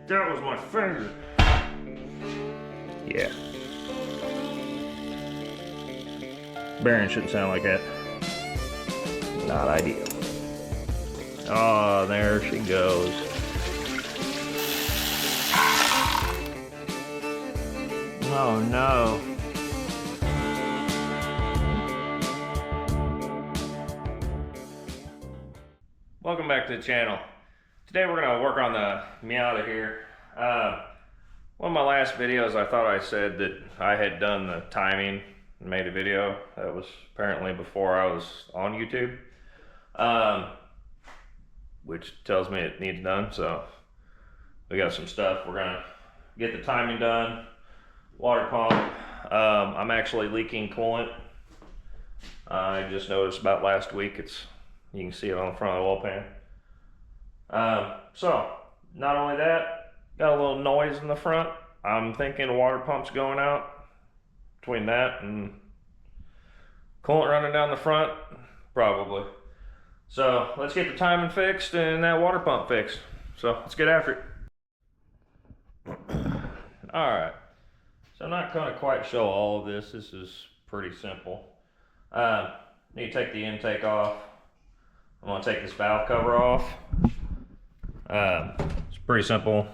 That was my finger. Yeah. Bearing shouldn't sound like that. Not ideal. Oh, there she goes. Oh no. Welcome back to the channel. Today we're going to work on the Miata here. One of my last videos I thought I said that I had done the timing and made a video. That was apparently before I was on YouTube. Which tells me it needs done, so we got some stuff. We're going to get the timing done. Water pump. I'm actually leaking coolant. I just noticed about last week. You can see it on the front of the oil pan. So, not only that, got a little noise in the front. I'm thinking the water pump's going out. Between that and coolant running down the front, probably. So, let's get the timing fixed and that water pump fixed. So, let's get after it. Alright. So, I'm not going to quite show all of this. This is pretty simple. Need to take the intake off. I'm going to take this valve cover off. It's pretty simple.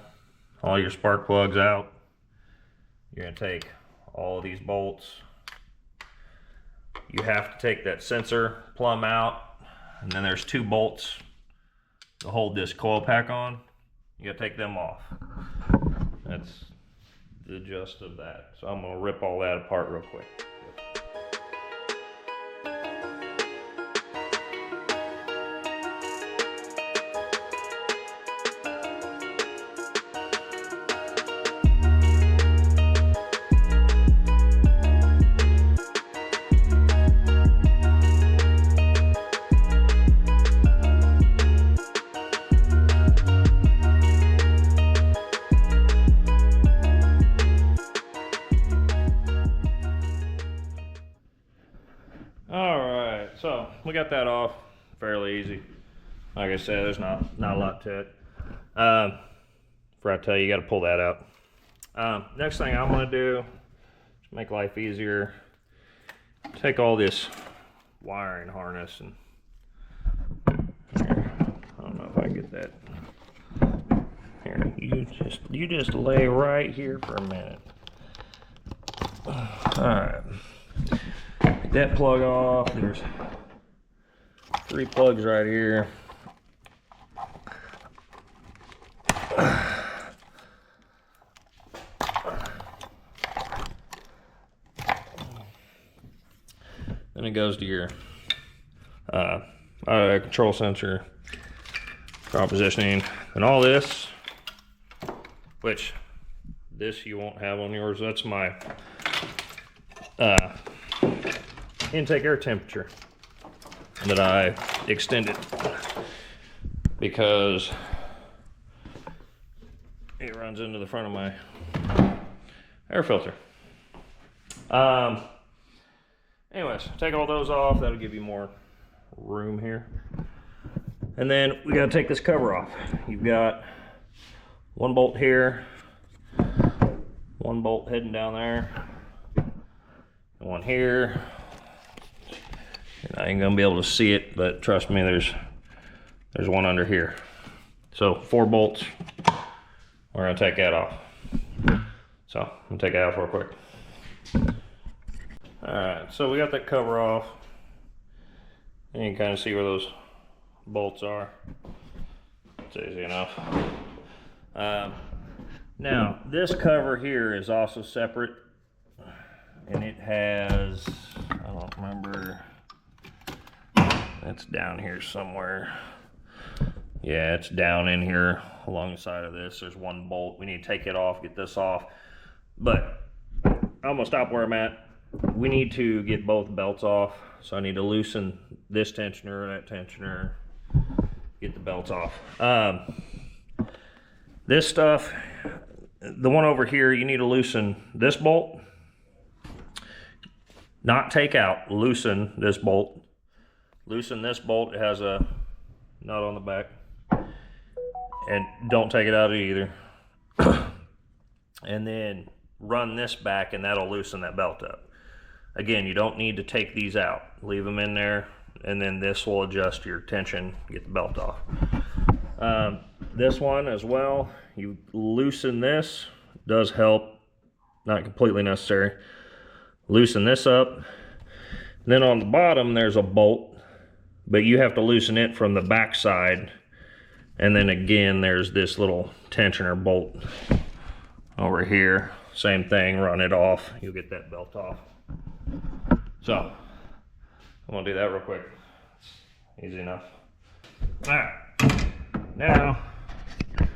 All your spark plugs out. You're going to take all of these bolts. You have to take that sensor plumb out. And then there's two bolts to hold this coil pack on. You got to take them off. That's the gist of that. So I'm going to rip all that apart real quick. Alright, so we got that off fairly easy. Like I said, there's not a lot to it. Before I tell you, you got to pull that out. Next thing I'm going to do, to make life easier, take all this wiring harness and here, I don't know if I can get that. Here, you just lay right here for a minute. Alright. Take that plug off. There's 3 plugs right here. Then it goes to your control sensor, power positioning, and all this, which this you won't have on yours. That's my intake air temperature that I extended because it runs into the front of my air filter. Anyways, take all those off. That'll give you more room here. And then we gotta take this cover off. You've got 1 bolt here, 1 bolt heading down there, and 1 here. I ain't gonna be able to see it, but trust me, there's 1 under here. So 4 bolts. We're gonna take that off. So I'm gonna take it off real quick. Alright, so we got that cover off. And you can kind of see where those bolts are. It's easy enough. Now, this cover here is also separate. And it has, I don't remember, it's down here somewhere. Yeah, it's down in here along the side of this. There's 1 bolt. We need to take it off, get this off. But I'm gonna stop where I'm at. We need to get both belts off. So I need to loosen this tensioner, that tensioner, get the belts off. This stuff, the one over here, you need to loosen this bolt. Not take out, loosen this bolt. Loosen this bolt, it has a nut on the back. And don't take it out either. and then run this back, and that'll loosen that belt up. Again, you don't need to take these out. Leave them in there, and then this will adjust your tension, get the belt off. This one as well, you loosen this, does help, not completely necessary. Loosen this up. Then on the bottom there's a bolt, but you have to loosen it from the back side. And then again there's this little tensioner bolt over here. Same thing, run it off, you'll get that belt off. So, I'm gonna do that real quick. It's easy enough. Alright, now, you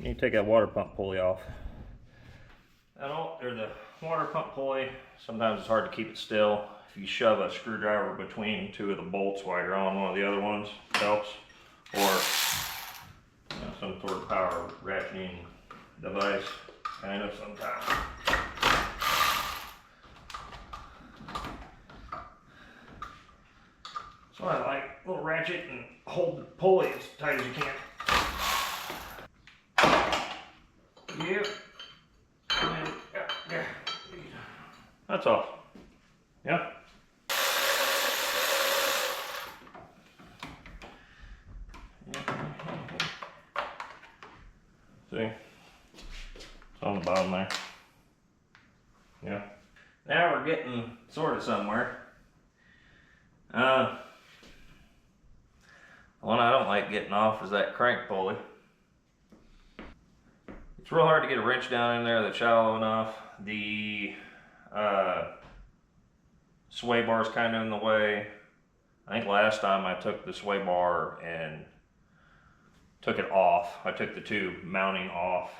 need to take that water pump pulley off. The water pump pulley, sometimes it's hard to keep it still. If you shove a screwdriver between two of the bolts while you're on one of the other ones, it helps. Or some sort of power ratcheting device, kind of sometimes. So I like a little ratchet and hold the pulley as tight as you can. Yep. Yeah. That's all. Yep. See? It's on the bottom there. Yeah. Now we're getting sort of somewhere. The one I don't like getting off is that crank pulley. It's real hard to get a wrench down in there that's shallow enough. The sway bar is kind of in the way. I think last time I took the sway bar and took it off. I took the two mounting off.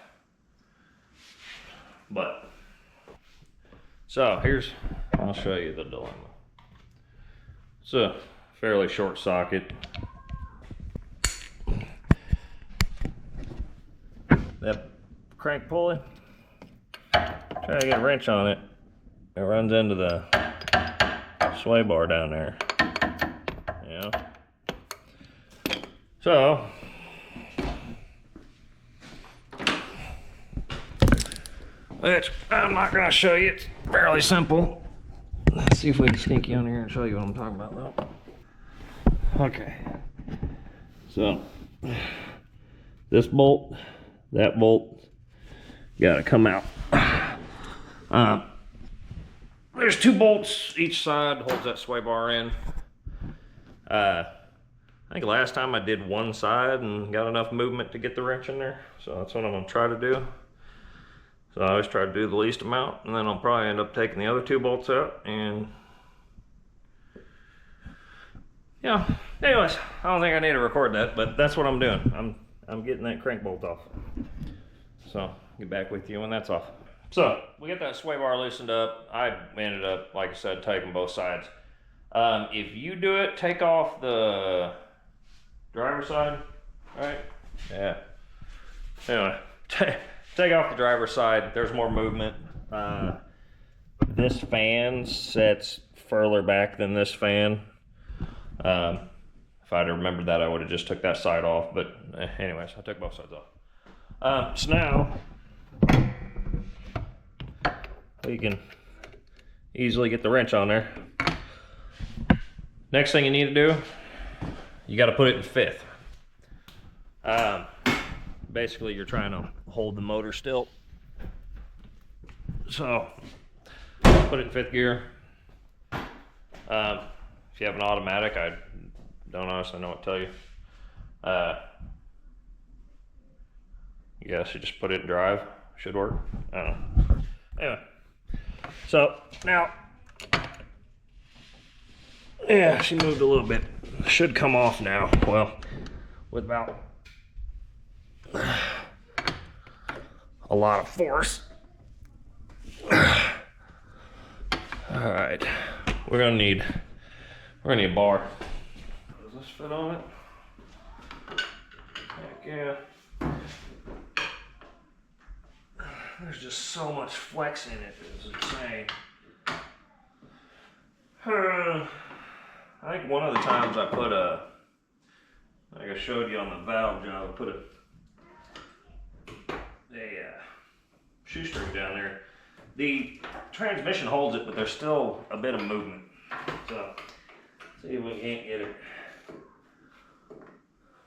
But, so I'll show you the dilemma. It's a fairly short socket. That crank pulley, try to get a wrench on it, it runs into the sway bar down there. Yeah. So, which I'm not going to show you, it's fairly simple. Let's see if we can sneak you on here and show you what I'm talking about though. Okay. So, this bolt, that bolt, gotta come out. There's two bolts each side, holds that sway bar in. I think last time I did one side and got enough movement to get the wrench in there. So that's what I'm gonna try to do. So I always try to do the least amount, and then I'll probably end up taking the other two bolts out, and yeah. Anyways, I don't think I need to record that, but that's what I'm doing. I'm getting that crank bolt off. So I'll get back with you when that's off. So we got that sway bar loosened up. I ended up, like I said, taking both sides. If you do it, take off the driver's side, right? Yeah. Anyway, take off the driver's side. There's more movement. This fan sets further back than this fan. If I'd remembered that, I would have just took that side off. But anyways, I took both sides off. So now you can easily get the wrench on there. Next thing you need to do, you got to put it in fifth. Basically, you're trying to hold the motor still. So put it in fifth gear. If you have an automatic, I don't honestly know what to tell you. Yes, you just put it in drive. Should work. I don't know. Anyway, so now, yeah, she moved a little bit. Should come off now. Well, with about a lot of force. All right, we're gonna need a bar. Does this fit on it? Heck yeah. There's just so much flex in it, it's insane. I think one of the times I put like I showed you on the valve job, I put shoestring down there. The transmission holds it, but there's still a bit of movement. So, see if we can't get it.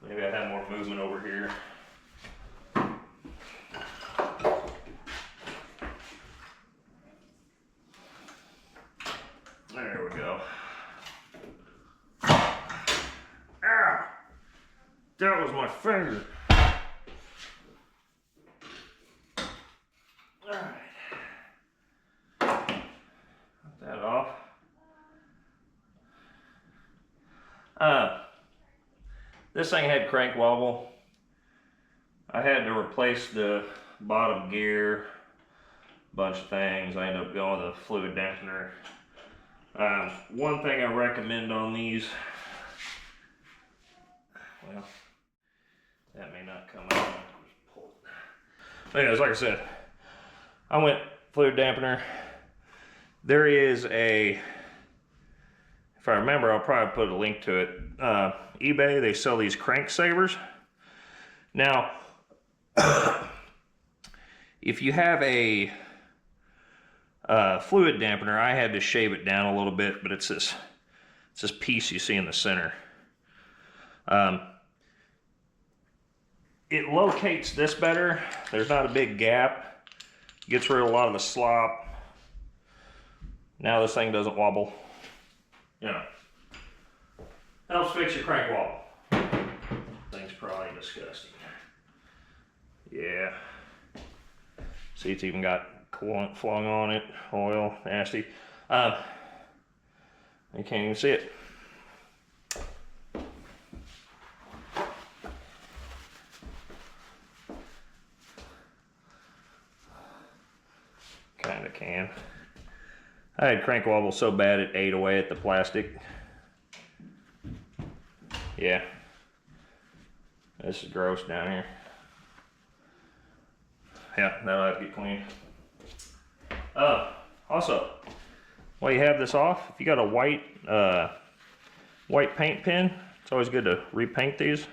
Maybe I have more movement over here. There we go. Ow! That was my finger. Alright. Got that off. This thing had crank wobble. I had to replace the bottom gear, a bunch of things. I ended up going with a fluid dampener. One thing I recommend on these, well, that may not come out. But anyways, like I said, I went fluid dampener. There is a, if I remember, I'll probably put a link to it. eBay, they sell these crank savers. Now, if you have a fluid dampener, I had to shave it down a little bit, but it's this piece you see in the center. It locates this better. There's not a big gap. Gets rid of a lot of the slop. Now this thing doesn't wobble. You know, helps fix your crank wobble. Thing's probably disgusting. Yeah. See, it's even got coolant flung on it, oil, nasty. You can't even see it. Kinda can. I had crank wobble so bad it ate away at the plastic. Yeah. This is gross down here. Yeah, that'll have to get cleaned. Also, while you have this off, if you got a white paint pen, it's always good to repaint these.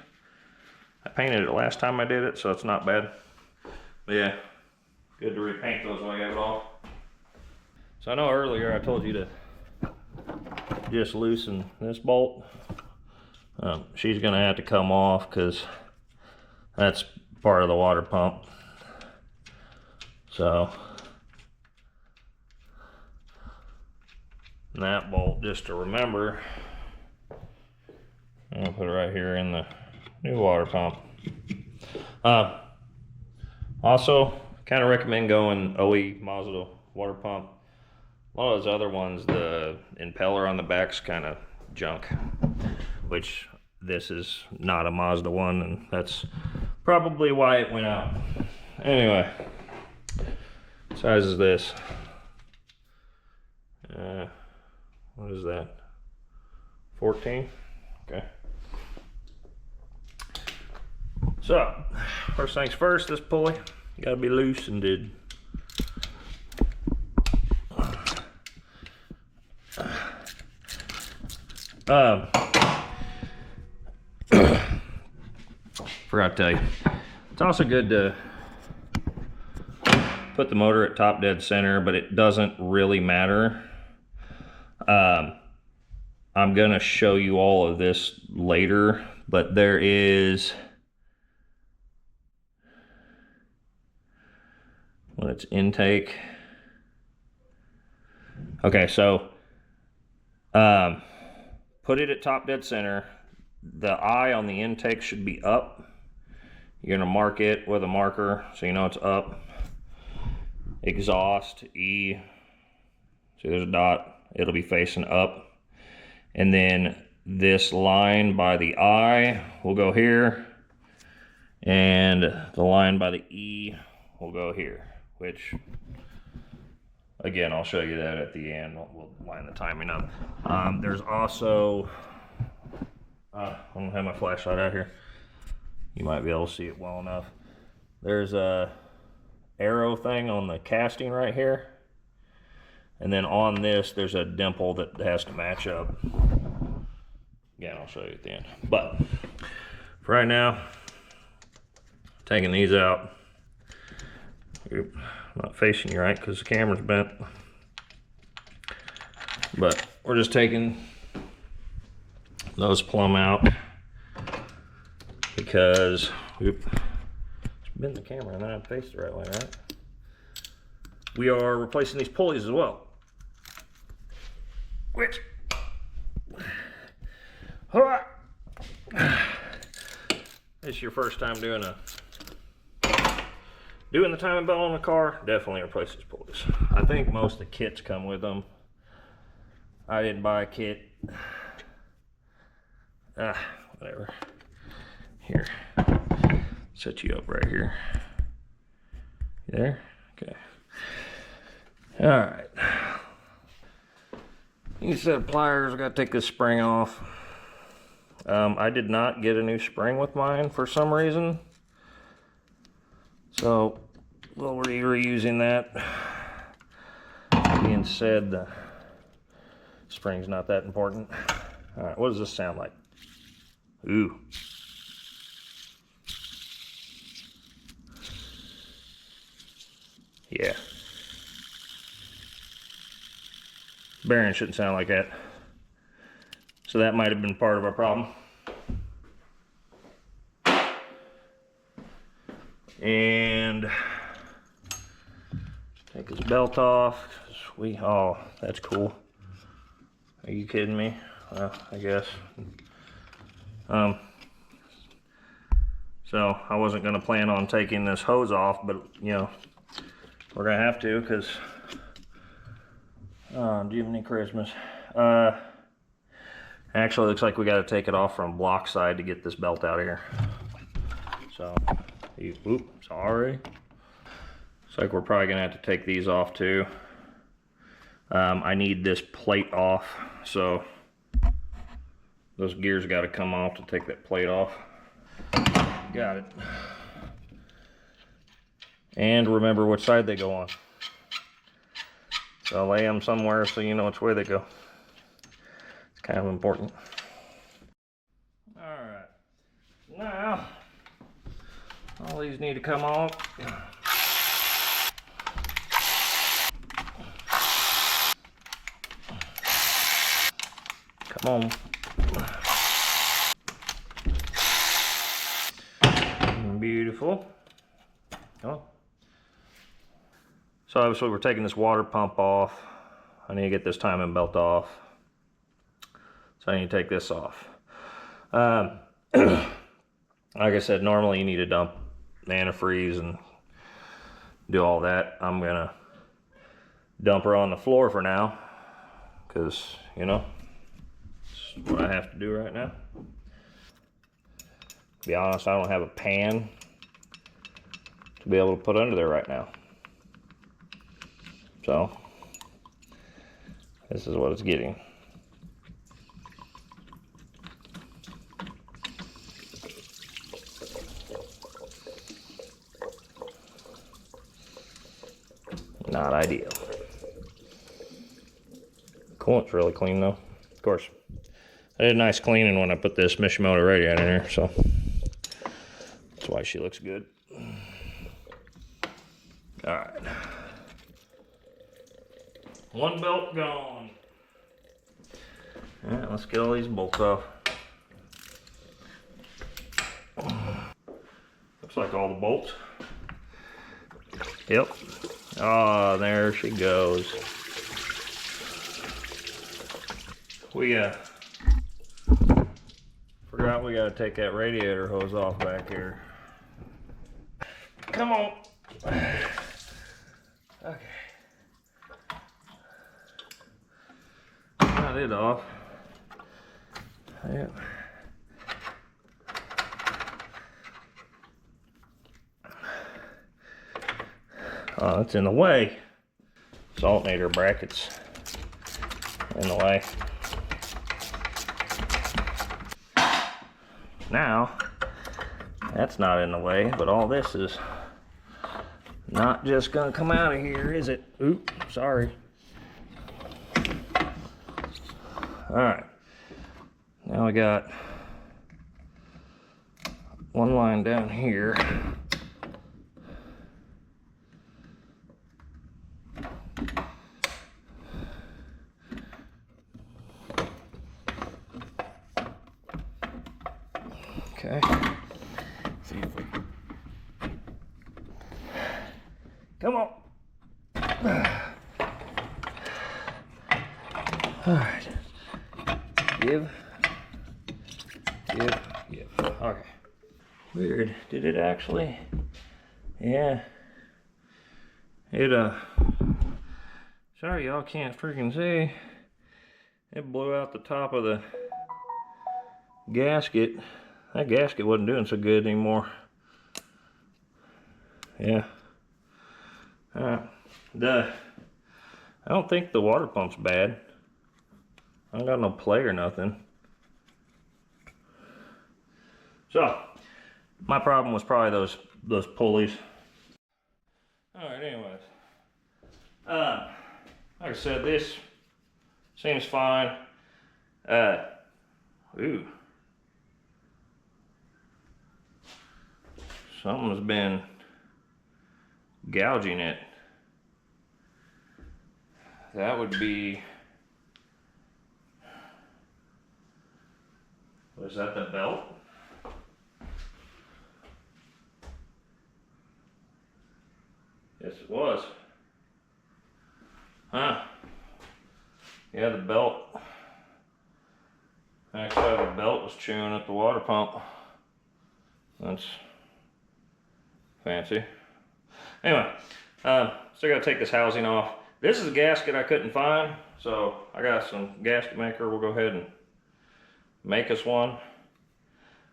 I painted it last time I did it, so it's not bad. But yeah, good to repaint those while you have it off. So I know earlier I told you to just loosen this bolt. She's gonna have to come off because that's part of the water pump. So that bolt, just to remember, I'm gonna put it right here in the new water pump. Also, kind of recommend going OE Mazda water pump. A lot of those other ones, the impeller on the back's kind of junk, which this is not a Mazda one, and that's probably why it went out. Anyway, size is this. What is that? 14? Okay. So, first things first, this pulley gotta be loosened. Forgot to tell you, it's also good to put the motor at top dead center, but it doesn't really matter. I'm gonna show you all of this later, but there is, when it's intake. Okay, so put it at top dead center. The eye on the intake should be up. You're gonna mark it with a marker so you know it's up. Exhaust, E, see there's a dot, it'll be facing up. And then this line by the I will go here, and the line by the E will go here, which, again, I'll show you that at the end. We'll line the timing up. There's also, I don't have my flashlight out here. You might be able to see it well enough. There's a arrow thing on the casting right here. And then on this, there's a dimple that has to match up. Again, I'll show you at the end. But for right now, taking these out. Oop, I'm not facing you right because the camera's bent. But we're just taking those plumb out because, oop, it's bent the camera and then I faced the right way, right? We are replacing these pulleys as well. Which, it's your first time doing the timing belt on the car, definitely replace these pulleys. I think most of the kits come with them. I didn't buy a kit. Whatever. Here, set you up right here. You there? Okay. All right. New set of pliers. I gotta take this spring off. I did not get a new spring with mine for some reason, so we'll be reusing that. Being said, the spring's not that important. All right, what does this sound like? Ooh. Yeah. Bearing shouldn't sound like that. So that might have been part of our problem. And take his belt off. Oh, that's cool. Are you kidding me? Well, I guess. So I wasn't gonna plan on taking this hose off, but you know, we're gonna have to because Jiminy Christmas. Actually, looks like we got to take it off from block side to get this belt out of here. So, oop, sorry. Looks like we're probably gonna have to take these off too. I need this plate off, so those gears got to come off to take that plate off. Got it. And remember which side they go on. So lay them somewhere so you know which way they go. It's kind of important. All right. Now, all these need to come off. Come on. Beautiful. Oh. So obviously we're taking this water pump off. I need to get this timing belt off. So I need to take this off. Like I said, normally you need to dump antifreeze and do all that. I'm gonna dump her on the floor for now because, you know, it's what I have to do right now. To be honest, I don't have a pan to be able to put under there right now. So, this is what it's getting. Not ideal. Coolant's really clean though. Of course, I did a nice cleaning when I put this Mishimoto radiator in here, so that's why she looks good. All right. One belt gone. All right, let's get all these bolts off. Looks like all the bolts. Yep. Oh, there she goes. We forgot we gotta take that radiator hose off back here. Come on. Okay. Got it off. Yep. Oh, it's in the way. Alternator brackets in the way. Now, that's not in the way, but all this is not just gonna come out of here, is it? Oop, sorry. All right, now we got one line down here. Come on. All right. Give. Okay. Weird. Did it actually? Yeah. It, sorry y'all can't freaking see. It blew out the top of the gasket. That gasket wasn't doing so good anymore. Yeah. I don't think the water pump's bad. I don't got no play or nothing. So, my problem was probably those pulleys. Alright, anyways. Like I said, this seems fine. Ooh. Something's been gouging it. That would be, was that the belt? Yes, it was. Huh. Yeah, the belt. Actually, the belt was chewing at the water pump. That's fancy. Anyway, still gotta take this housing off. This is a gasket I couldn't find, so I got some gasket maker. We'll go ahead and make us one.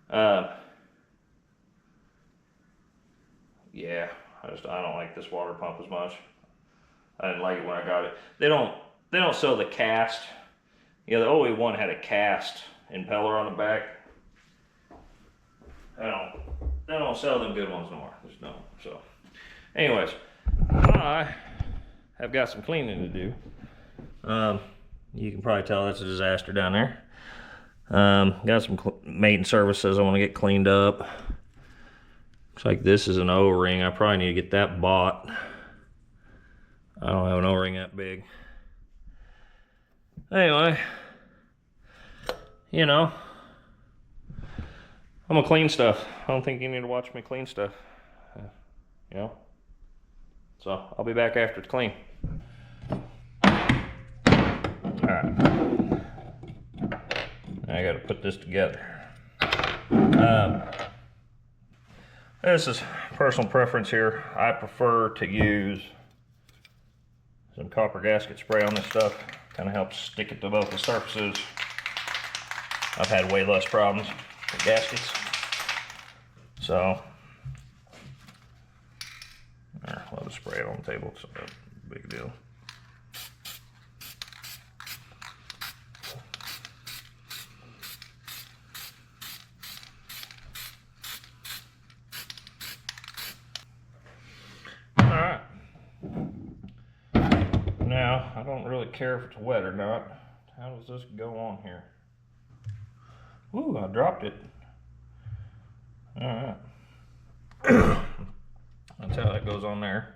Yeah, I don't like this water pump as much. I didn't like it when I got it. They don't sell the cast. Yeah, the OE1 had a cast impeller on the back. They don't sell them good ones no more. There's no. So, anyways, I have got some cleaning to do. You can probably tell that's a disaster down there. Got some maiden services I want to get cleaned up. Looks like this is an O-ring. I probably need to get that bought. I don't have an O-ring that big. Anyway, you know, I'm gonna clean stuff. I don't think you need to watch me clean stuff. You know? So, I'll be back after it's clean. Alright. I gotta put this together. This is personal preference here. I prefer to use some copper gasket spray on this stuff. Kind of helps stick it to both the surfaces. I've had way less problems with gaskets. So, I'll just spray it on the table. It's not a big deal. Alright. Now, I don't really care if it's wet or not. How does this go on here? Ooh, I dropped it. Alright. That's how that goes on there.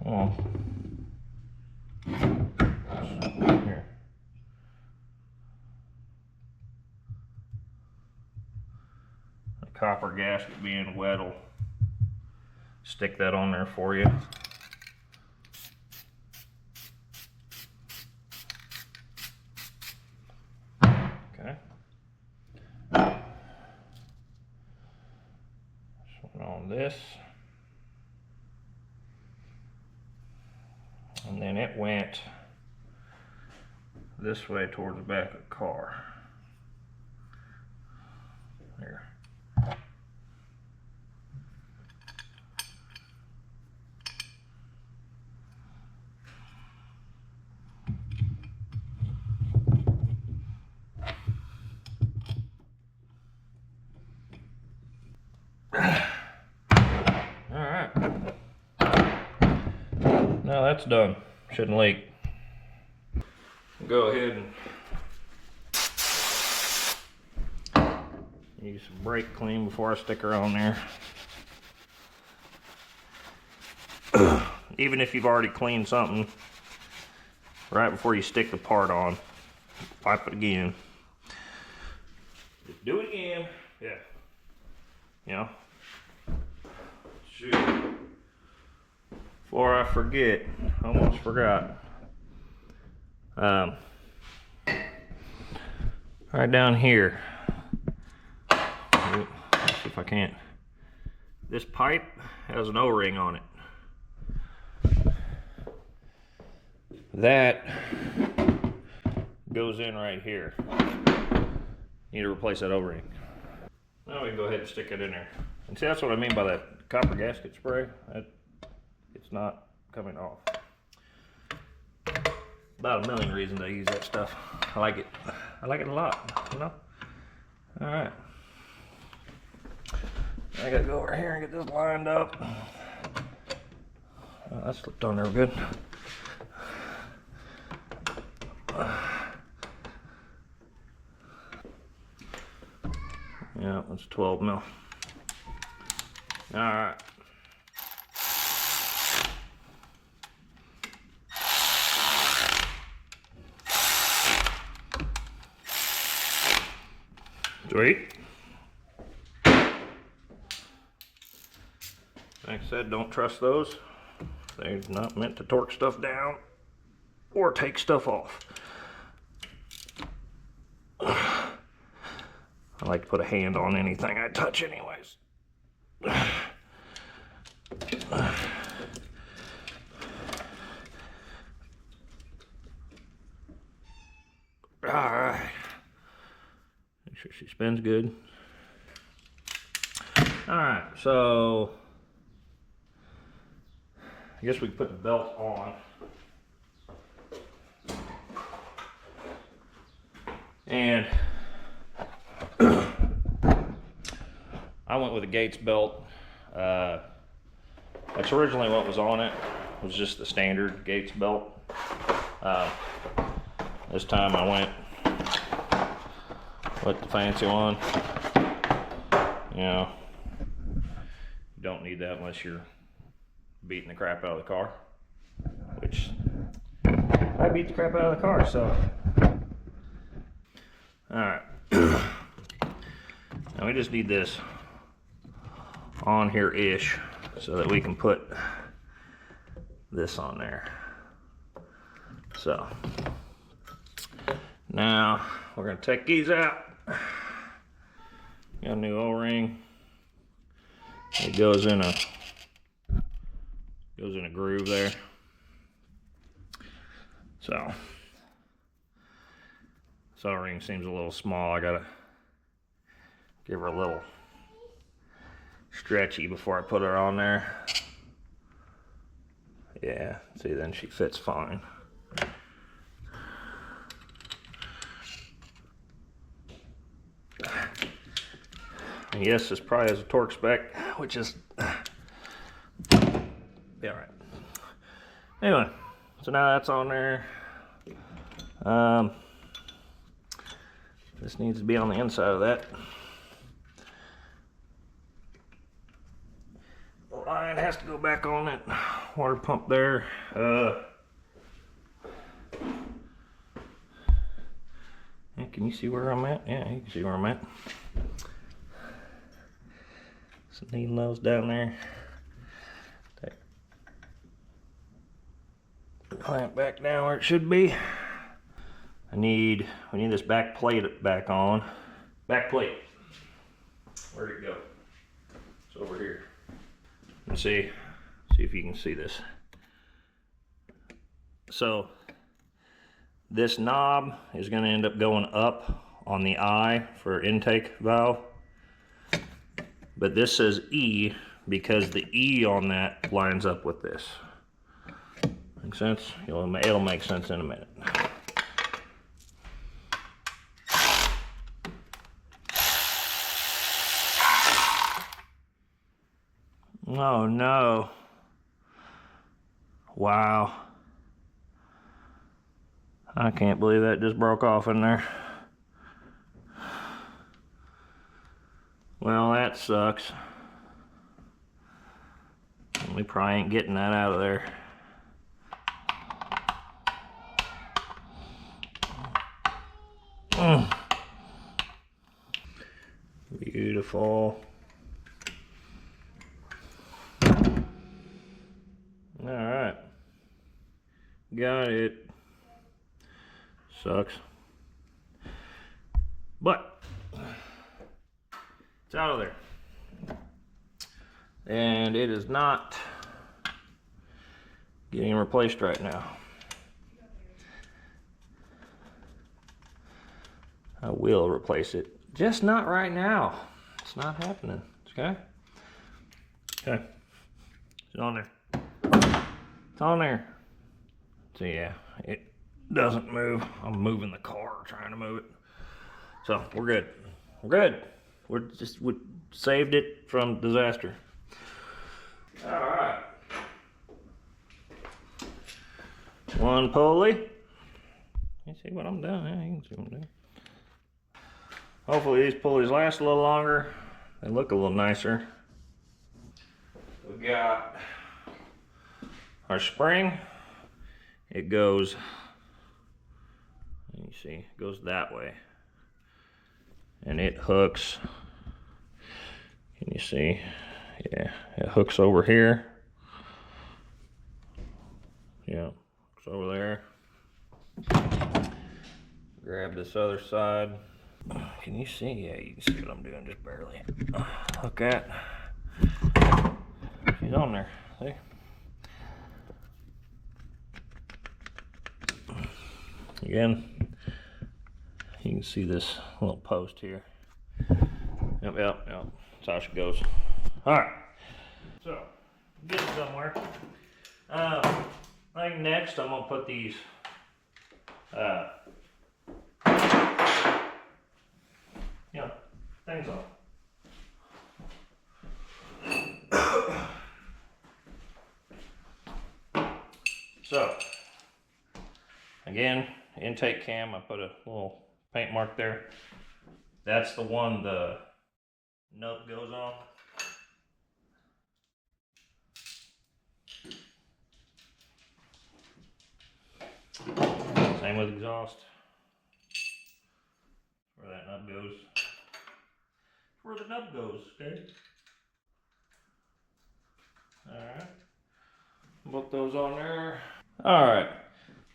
Oh. Here. The copper gasket being wet will stick that on there for you. Okay. On this, and then it went this way towards the back of the car. There. Now that's done. Shouldn't leak. Go ahead and use some brake clean before I stick her on there. Even if you've already cleaned something, right before you stick the part on, pipe it again. Just do it again. Yeah. You know? shoot. Before I forget, almost forgot. Right down here. Let's see if I can't. This pipe has an O-ring on it. That goes in right here. Need to replace that O-ring. Now we can go ahead and stick it in there. And see, that's what I mean by that copper gasket spray. It's not coming off. About a million reasons I use that stuff. I like it. I like it a lot, you know? All right. I gotta go over here and get this lined up. Oh, that slipped on there good. Yeah, that's 12 mil. All right. Sweet. Like I said, don't trust those. They're not meant to torque stuff down or take stuff off. I like to put a hand on anything I touch anyways. Alright. Make sure she spins good. Alright, so I guess we can put the belt on. And I went with a Gates belt. That's originally what was on it. It was just the standard Gates belt. This time I went with the fancy one. You know, you don't need that unless you're beating the crap out of the car, which I beat the crap out of the car, so. Alright. Now we just need this on here-ish so that we can put this on there. So now we're going to take these out. Got a new O-ring. It goes in a groove there. So this O-ring seems a little small. I gotta give her a little stretchy before I put her on there. Yeah, see, then she fits fine. And yes, this probably has a torque spec, which is yeah, alright. Anyway, so now that's on there. This needs to be on the inside of that. The line has to go back on that water pump there. Can you see where I'm at? Yeah, you can see where I'm at. Some needle nose down there. Clamp back down where it should be. We need this back plate back on. Back plate. Where'd it go? It's over here. Let's see if you can see this. So this knob is going to end up going up on the eye for intake valve. But this says E because the E on that lines up with this. Make sense? It'll make sense in a minute. Oh no. Wow. I can't believe that just broke off in there. Well, that sucks. We probably ain't getting that out of there. Beautiful. got it. Sucks. But it's out of there. And it is not getting replaced right now. I will replace it, just not right now. It's not happening, okay? Okay, it's on there. It's on there. So yeah, it doesn't move. I'm moving the car, trying to move it. So we're good. We're good. We saved it from disaster. All right. One pulley. You see what I'm doing? Yeah, you can see what I'm doing. Hopefully these pulleys last a little longer. They look a little nicer. We got our spring. It goes, you see, it goes that way. And it hooks, can you see? Yeah, it hooks over here. Yeah, hooks over there. Grab this other side. Can you see? Yeah, you can see what I'm doing, just barely. Hook that. She's on there, see? Again, you can see this little post here. Yep. That's how she goes. Alright, so, get it somewhere. I think next I'm going to put these things on. So, again, intake cam, I put a little paint mark there. That's the one the nub goes on. Same with exhaust. Where that nub goes. Where the nub goes, okay? Alright. Put those on there. Alright.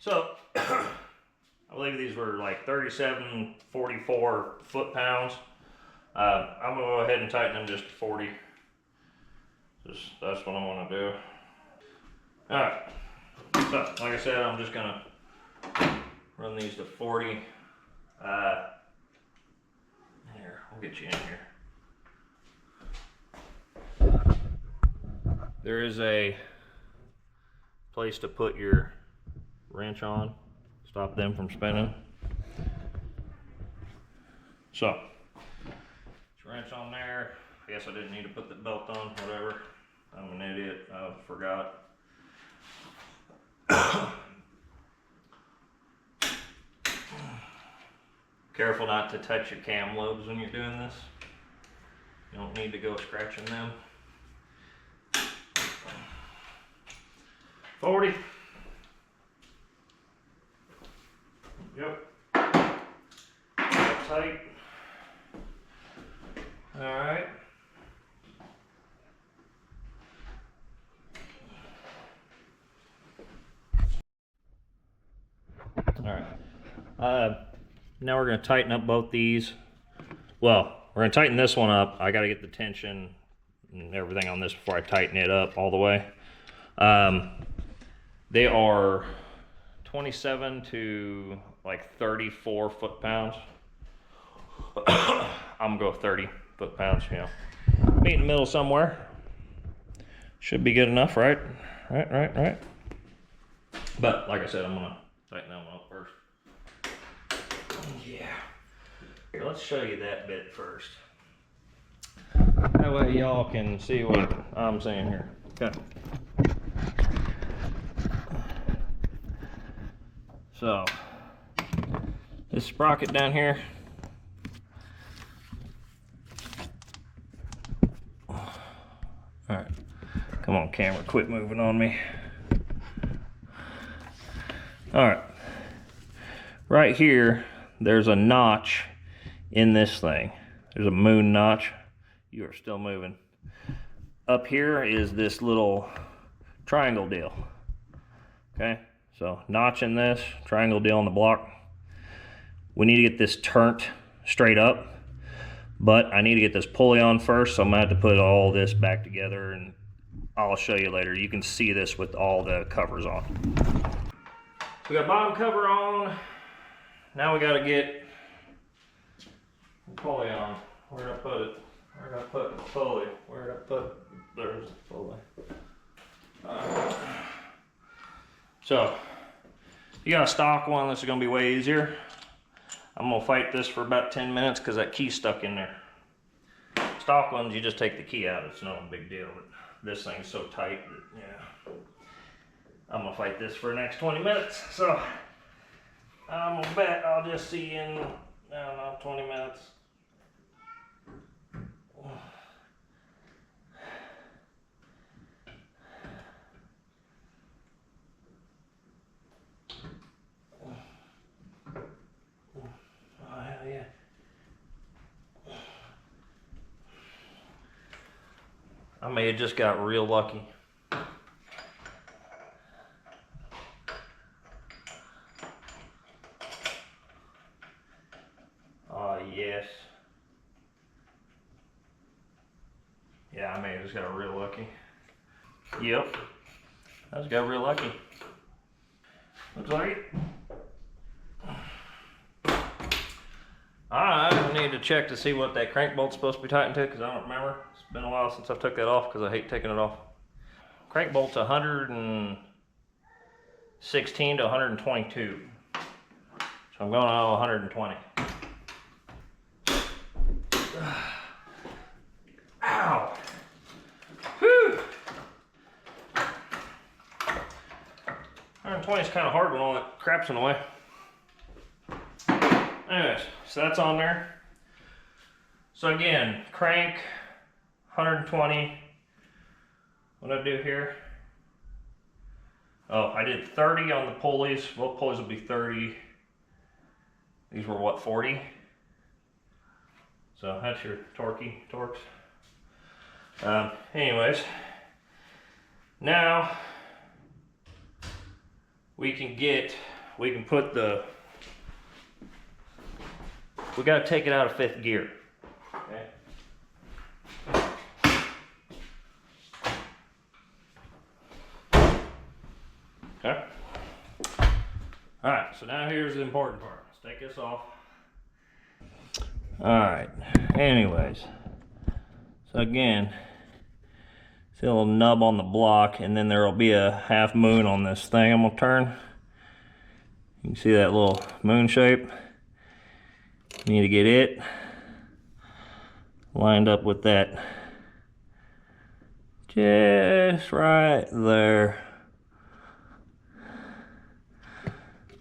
So, I believe these were like 37.44 foot-pounds. I'm gonna go ahead and tighten them just to 40. That's what I'm gonna do. Alright. So, like I said, I'm just gonna run these to 40. Here, we'll get you in here. There is a place to put your wrench on, stop them from spinning. So, wrench on there. I guess I didn't need to put the belt on, whatever. I'm an idiot, I forgot. Careful not to touch your cam lobes when you're doing this. You don't need to go scratching them. 40. Yep. Tight. Alright. Alright. Now we're going to tighten up both these. Well, we're going to tighten this one up. I got to get the tension and everything on this before I tighten it up all the way. They are 27 to like 34 foot-pounds. I'm gonna go 30 foot-pounds, you know. Meet in the middle somewhere. Should be good enough, right? Right. But like I said, I'm gonna tighten that one up first. Yeah. Here, let's show you that bit first. That way y'all can see what I'm saying here. Okay. So, this sprocket down here, alright, come on camera, quit moving on me. Alright, right here, there's a notch in this thing. There's a moon notch. You are still moving. Up here is this little triangle deal. Okay, So notching this, triangle deal on the block. We need to get this turned straight up, but I need to get this pulley on first, so I'm gonna have to put all this back together, and I'll show you later. You can see this with all the covers on. We got bottom cover on. Now we gotta get the pulley on. Where did I put it? Where did I put the pulley? Where did I put, there's the pulley. So, you got a stock one, this is gonna be way easier. I'm gonna fight this for about 10 minutes because that key's stuck in there. Stock ones, you just take the key out, it's no big deal. But this thing's so tight that, yeah. I'm gonna fight this for the next 20 minutes. So, I'm gonna bet I'll just see you in, I don't know, 20 minutes. I may have just got real lucky. Yes. Yeah, I may have just got real lucky. Yep. I just got real lucky. Looks like it. Alright, I need to check to see what that crank bolt's supposed to be tightened to, because I don't remember. It's been a while since I took that off because I hate taking it off. Crank bolt's 116 to 122. So I'm going to 120. Ow! Whew! 120 is kind of hard when all that crap's in the way. Anyways, so that's on there. So again, crank, 120. What did I do here? Oh, I did 30 on the pulleys. Both pulleys will be 30. These were what, 40? So that's your torques. Anyways, now we can put the, we got to take it out of 5th gear. Okay. Okay. All right, so now here's the important part. Let's take this off. All right, anyways, so again, see a little nub on the block, and then there will be a half moon on this thing I'm gonna turn. You can see that little moon shape. You need to get it lined up with that just right there.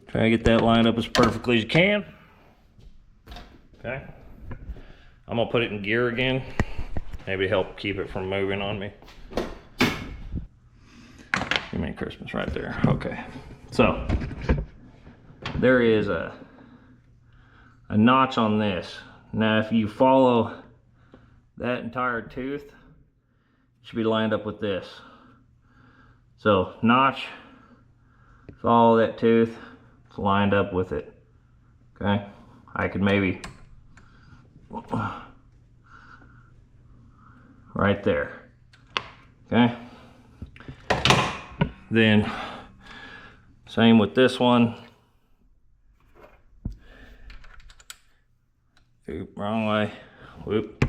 Try to get that lined up as perfectly as you can. Okay. I'm gonna put it in gear again. Maybe help keep it from moving on me. Merry Christmas right there. Okay. So there is a notch on this. Now if you follow that entire tooth, it should be lined up with this. So notch, follow that tooth, it's lined up with it. Okay. I could maybe right there. Okay. Then same with this one. Oop, wrong way. Whoop.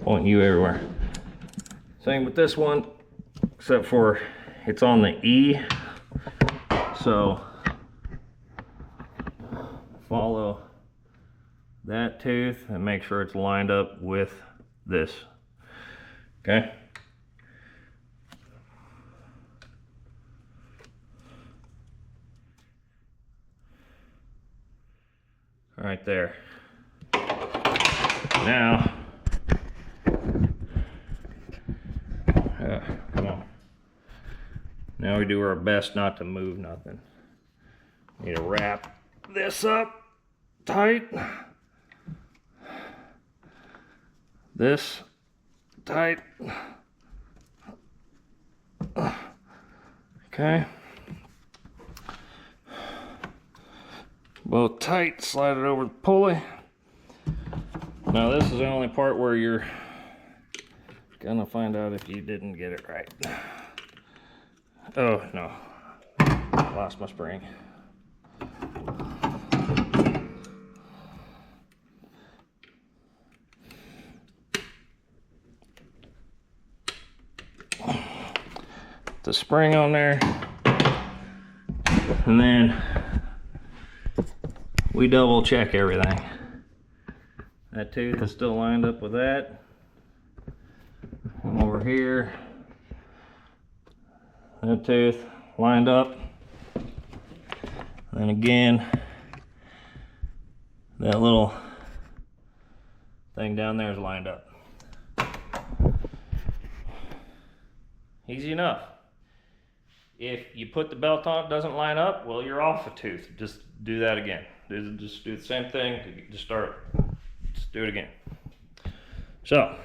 Pointing you everywhere. Same with this one, except for it's on the E. So follow that tooth and make sure it's lined up with this. Okay. Right there. Now, come on. Now we do our best not to move nothing. Need to wrap this up tight. This tight. Okay. both tight, slide it over the pulley. Now this is the only part where you're gonna find out if you didn't get it right. Oh no, lost my spring. The spring on there, and then we double check everything. That tooth is still lined up with that. And over here, that tooth lined up. And again, that little thing down there is lined up. Easy enough. If you put the belt on, it doesn't line up, well, you're off a tooth. Just do that again. Just do the same thing. Just do it again. So,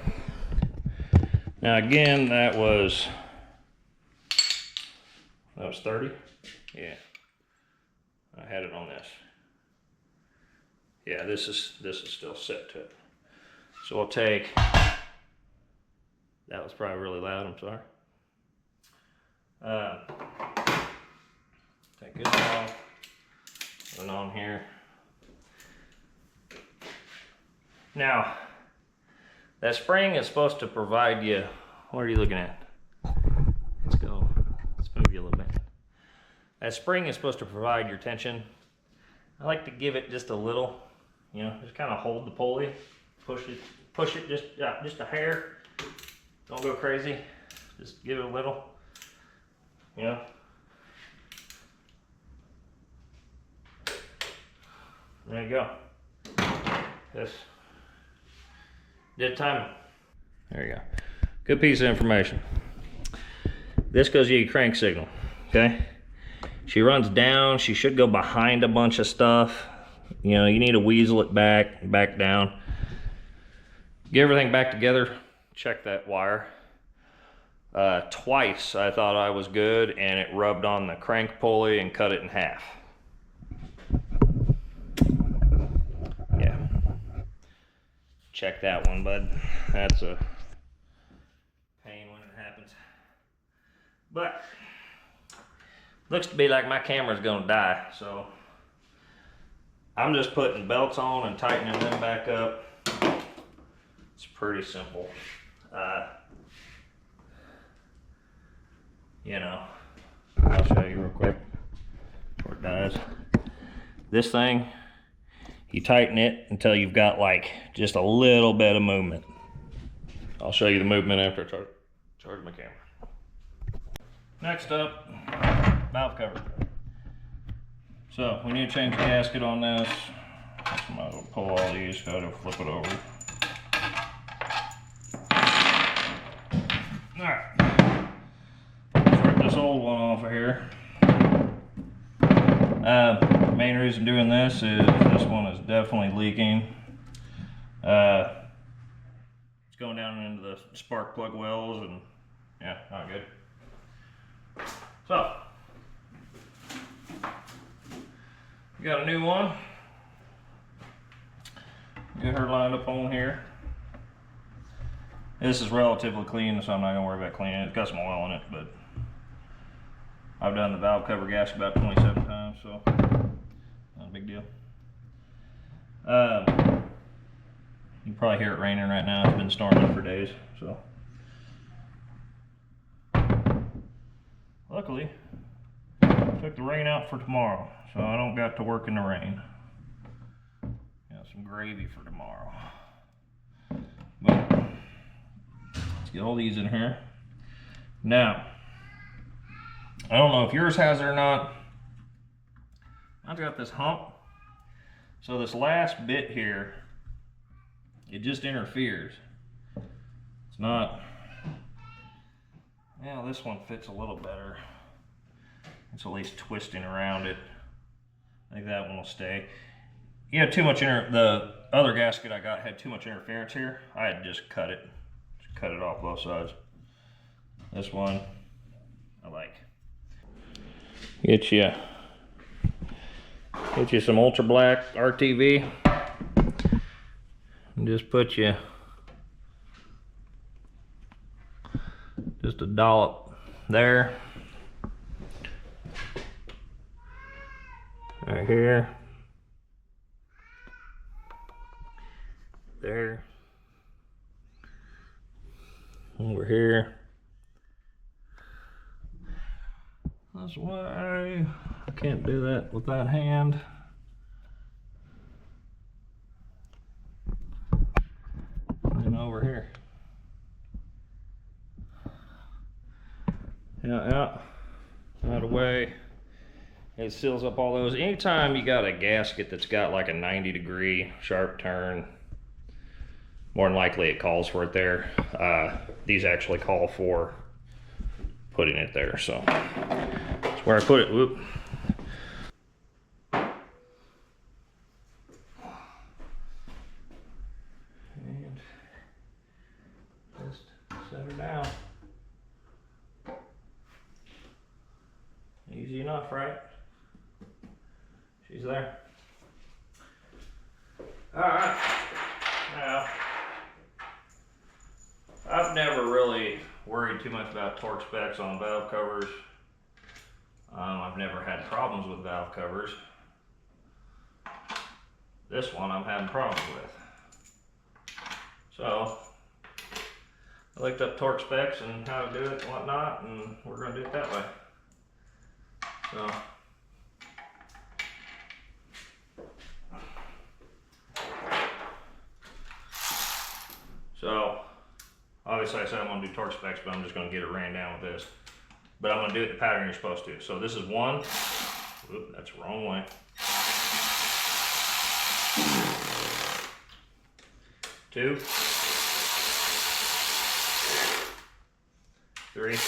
now again, that was 30? Yeah. I had it on this. Yeah, this is still set to it. So we'll take, that was probably really loud, I'm sorry. Take this off, put it on here. Now, that spring is supposed to provide you, what are you looking at? Let's go, let's move you a little bit. That spring is supposed to provide your tension. I like to give it just a little, you know, just kind of hold the pulley, push it just a hair. Don't go crazy, just give it a little. You know, there you go. This did timing. There you go. Good piece of information. This goes to your crank signal. Okay. She runs down. She should go behind a bunch of stuff. You know, you need to weasel it back down. Get everything back together. Check that wire. Twice I thought I was good and it rubbed on the crank pulley and cut it in half. Yeah. Check that one, bud. That's a pain when it happens. But looks to be like my camera's gonna die, so I'm just putting belts on and tightening them back up. It's pretty simple. You know, I'll show you real quick before it dies. This thing, you tighten it until you've got like just a little bit of movement. I'll show you the movement after I charge my camera. Next up, valve cover. So we need to change the gasket on this. I might as well pull all these, go to flip it over. All right. This old one off of here. Main reason doing this is this one is definitely leaking. It's going down into the spark plug wells and yeah, not good. So, we got a new one. Get her lined up on here. This is relatively clean, so I'm not gonna worry about cleaning it. It's got some oil in it, but I've done the valve cover gasket about 27 times, so not a big deal. You can probably hear it raining right now. It's been storming for days, so. Luckily, I took the rain out for tomorrow, so I don't got to work in the rain. Got some gravy for tomorrow. But let's get all these in here. Now, I don't know if yours has it or not. I've got this hump. So this last bit here, it just interferes. It's not, yeah, this one fits a little better. It's at least twisting around it. I think that one will stay. You had too much, the other gasket I got had too much interference here. I had to just cut it off both sides. This one, I like. Get you Get you some ultra black RTV. And just put you just a dollop there. Right here. There. Over here. That's why I can't do that with that hand. And over here. Yeah, out of the way. It seals up all those. Anytime you got a gasket that's got like a 90-degree sharp turn, more than likely it calls for it there. These actually call for putting it there, so that's where I put it. Whoop. And just set her down. Easy enough, right? She's there. Alright. Now, I've never really worried too much about torque specs on valve covers. I've never had problems with valve covers. This one I'm having problems with. So, I looked up torque specs and how to do it and whatnot, and we're going to do it that way. So obviously I said I'm going to do torque specs, but I'm just going to get it ran down with this. But I'm going to do it the pattern you're supposed to. So this is one. Whoop, that's the wrong way. 2, 3, and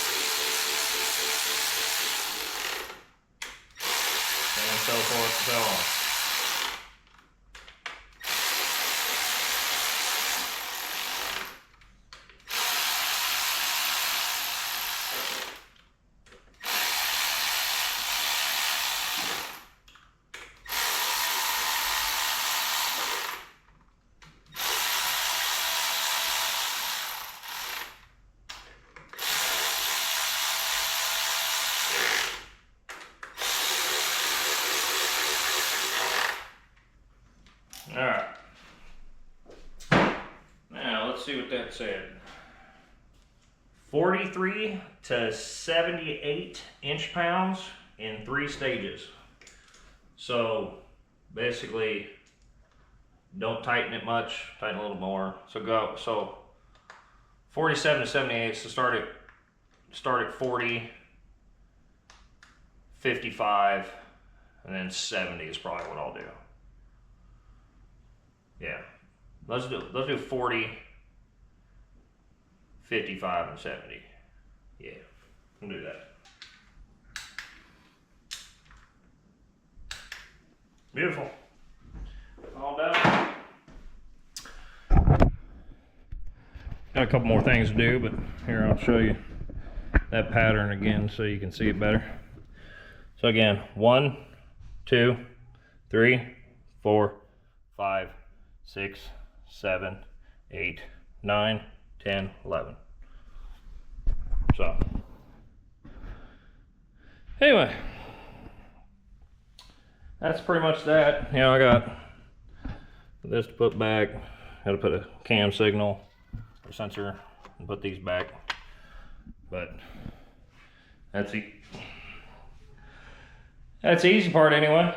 so forth and so on. Alright, now let's see what that said. 43 to 78 inch-pounds in 3 stages. So basically, don't tighten it much, tighten a little more. So 47 to 78, so start at 40, 55, and then 70 is probably what I'll do. Yeah, let's do 40, 55, and 70. Yeah, we'll do that. Beautiful. All done. Got a couple more things to do, but here I'll show you that pattern again so you can see it better. So again, 1, 2, 3, 4, 5, 6, 7, 8, 9, 10, 11. So, anyway, that's pretty much that. You know, I got this to put back. Got to put a cam signal or sensor and put these back. But that's the easy part anyway.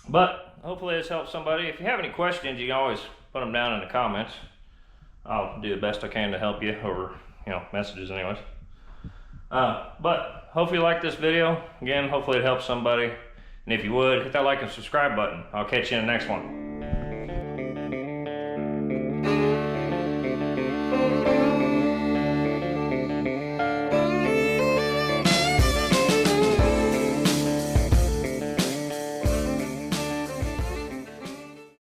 But hopefully this helps somebody. If you have any questions, you can always put them down in the comments. I'll do the best I can to help you over, messages anyways. But hopefully you like this video. Again, hopefully it helps somebody. And if you would, hit that like and subscribe button. I'll catch you in the next one.